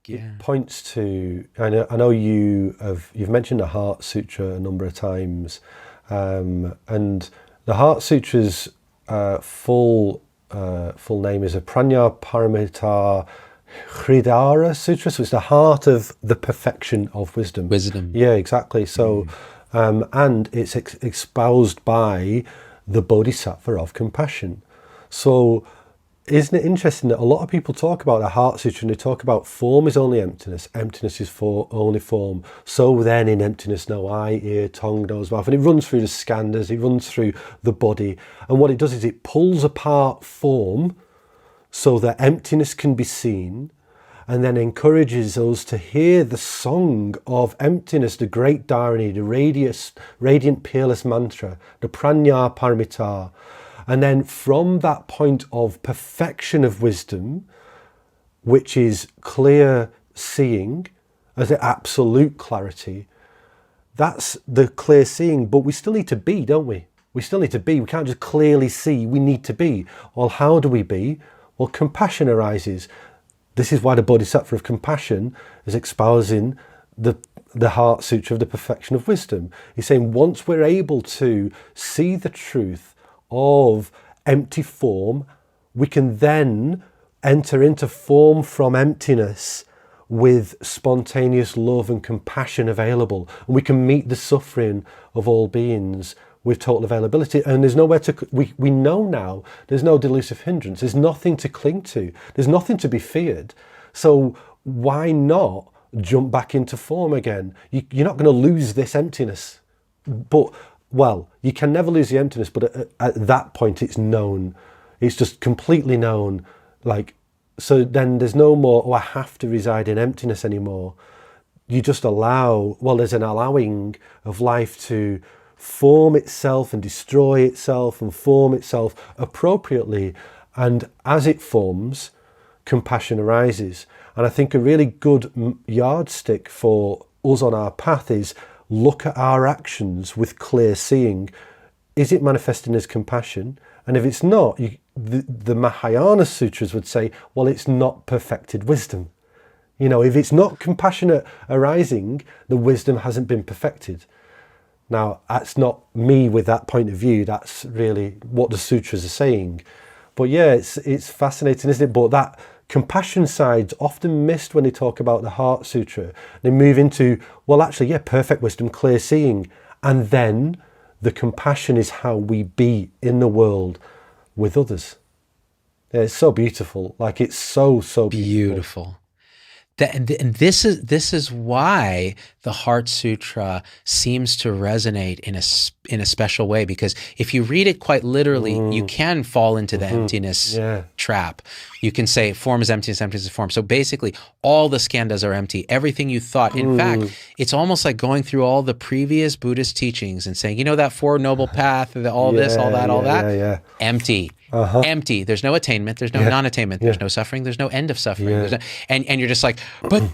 Yeah. points to, I know you've mentioned the Heart Sutra a number of times, and the Heart Sutra's full name is a Prajna Paramita Hridaya Sutra, so it's the heart of the perfection of wisdom. Wisdom. Yeah, exactly. So, and it's espoused by the Bodhisattva of compassion. So, isn't it interesting that a lot of people talk about the Heart Sutra and they talk about form is only emptiness, emptiness is only form. So then in emptiness, no eye, ear, tongue, nose, mouth. And it runs through the skandhas, it runs through the body. And what it does is it pulls apart form so that emptiness can be seen, and then encourages us to hear the song of emptiness, the great Dharani, the radiant peerless mantra, the Prajna Paramita. And then from that point of perfection of wisdom, which is clear seeing, as the absolute clarity, that's the clear seeing, but we still need to be, don't we? We still need to be. We can't just clearly see, we need to be. Well, how do we be? Well, compassion arises. This is why the Bodhisattva of compassion is espousing the Heart Sutra of the perfection of wisdom. He's saying once we're able to see the truth of empty form, we can then enter into form from emptiness with spontaneous love and compassion available, and we can meet the suffering of all beings with total availability. And there's nowhere to, we know now there's no delusive hindrance, there's nothing to cling to, there's nothing to be feared. So why not jump back into form again? You're not going to lose this emptiness, but well, you can never lose the emptiness, but at that point it's known. It's just completely known. Like, so then there's no more, oh, I have to reside in emptiness anymore. You just allow, well, there's an allowing of life to form itself and destroy itself and form itself appropriately. And as it forms, compassion arises. And I think a really good yardstick for us on our path is look at our actions with clear seeing. Is it manifesting as compassion? And if it's not, the Mahayana sutras would say, well, it's not perfected wisdom. You know, if it's not compassionate arising, the wisdom hasn't been perfected. Now, that's not me with that point of view. That's really what the sutras are saying. But yeah, it's fascinating, isn't it? But that compassion side's often missed when they talk about the Heart Sutra. They move into, well, actually, yeah, perfect wisdom, clear seeing. And then the compassion is how we be in the world with others. Yeah, it's so beautiful. Like, it's so beautiful. And this is why the Heart Sutra seems to resonate in a special way, because if you read it quite literally, you can fall into the emptiness trap. You can say form is emptiness, emptiness is form. So basically, all the skandhas are empty. Everything you thought. In fact, it's almost like going through all the previous Buddhist teachings and saying, you know, that Four Noble Path, all this, all that, empty. Empty. There's no attainment. There's no non-attainment. There's no suffering. There's no end of suffering. And you're just like, but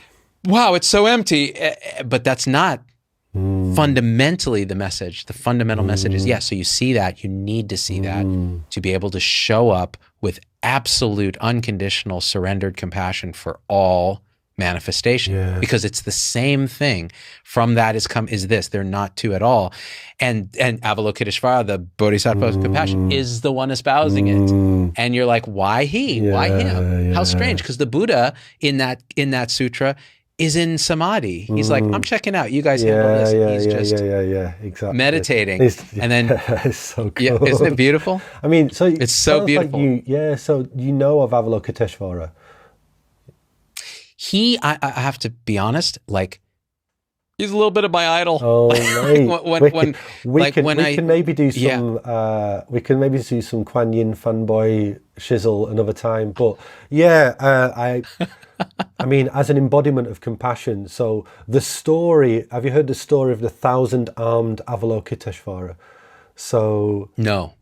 wow, it's so empty. But that's not fundamentally the message. The fundamental message is, yes, so you see that, you need to see that to be able to show up with absolute, unconditional, surrendered compassion for all manifestation, because it's the same thing. From that is this. They're not two at all. And Avalokiteshvara, the Bodhisattva of compassion, is the one espousing it. And you're like, why he? Why him? How strange, because the Buddha in that sutra is in samadhi. He's like, I'm checking out. You guys handle this. He's just exactly. meditating. And then it's so cool. Isn't it beautiful? I mean, so it's so beautiful. Like so you know of Avalokiteshvara. I have to be honest, like, he's a little bit of my idol. Oh, right. We can maybe do some Kuan Yin fanboy shizzle another time. But I mean, as an embodiment of compassion. So the story, have you heard the story of the 1,000-armed Avalokiteshvara? So no.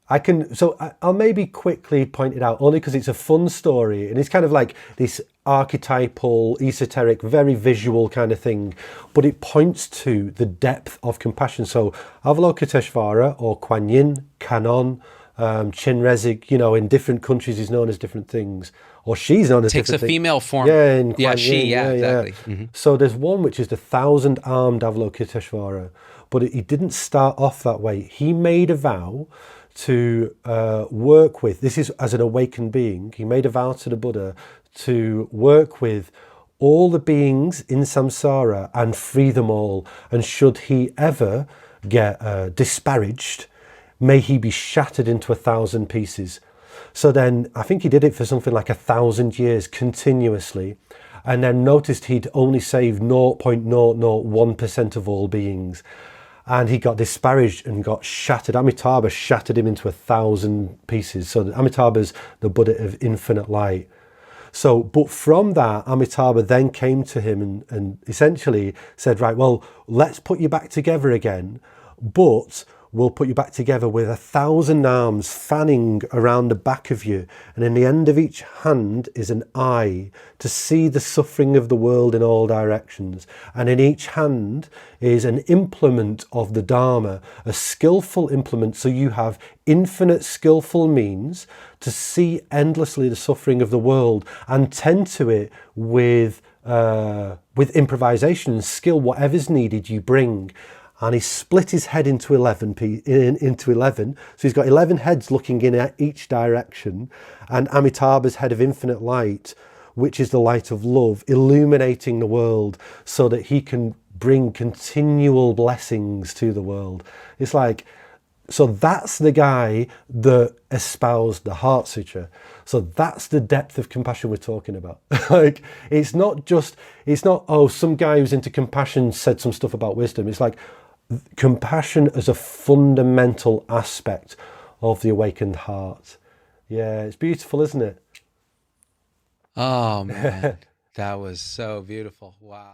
I'll maybe quickly point it out, only because it's a fun story and it's kind of like this archetypal, esoteric, very visual kind of thing, but it points to the depth of compassion. So Avalokiteshvara, or Kuan Yin, Kanon, Chenrezig, in different countries is known as different things. or she's known as Takes a different things. female form. Yeah, in Yeah, Kuan she, Yin, yeah, exactly. So there's one which is the 1,000-armed Avalokiteshvara, but he didn't start off that way. He made a vow to work with, this is as an awakened being, he made a vow to the Buddha to work with all the beings in samsara and free them all. And should he ever get disparaged, may he be shattered into 1,000 pieces. So then I think he did it for something like 1,000 years continuously, and then noticed he'd only saved 0.001% of all beings. And he got disparaged and got shattered. Amitabha shattered him into 1,000 pieces. So Amitabha's the Buddha of infinite light. So, but from that, Amitabha then came to him and essentially said, right, well, let's put you back together again, but we'll put you back together with 1,000 arms fanning around the back of you. And in the end of each hand is an eye to see the suffering of the world in all directions. And in each hand is an implement of the Dharma, a skillful implement. So you have infinite skillful means to see endlessly the suffering of the world and tend to it with improvisation and skill. Whatever's needed, you bring. And he split his head into 11. So he's got 11 heads looking in each direction, and Amitabha's head of infinite light, which is the light of love, illuminating the world so that he can bring continual blessings to the world. It's like, so that's the guy that espoused the Heart Sutra. So that's the depth of compassion we're talking about. Like, it's not, oh, some guy who's into compassion said some stuff about wisdom. It's like compassion as a fundamental aspect of the awakened heart. Yeah, it's beautiful, isn't it? Oh, man. That was so beautiful. Wow.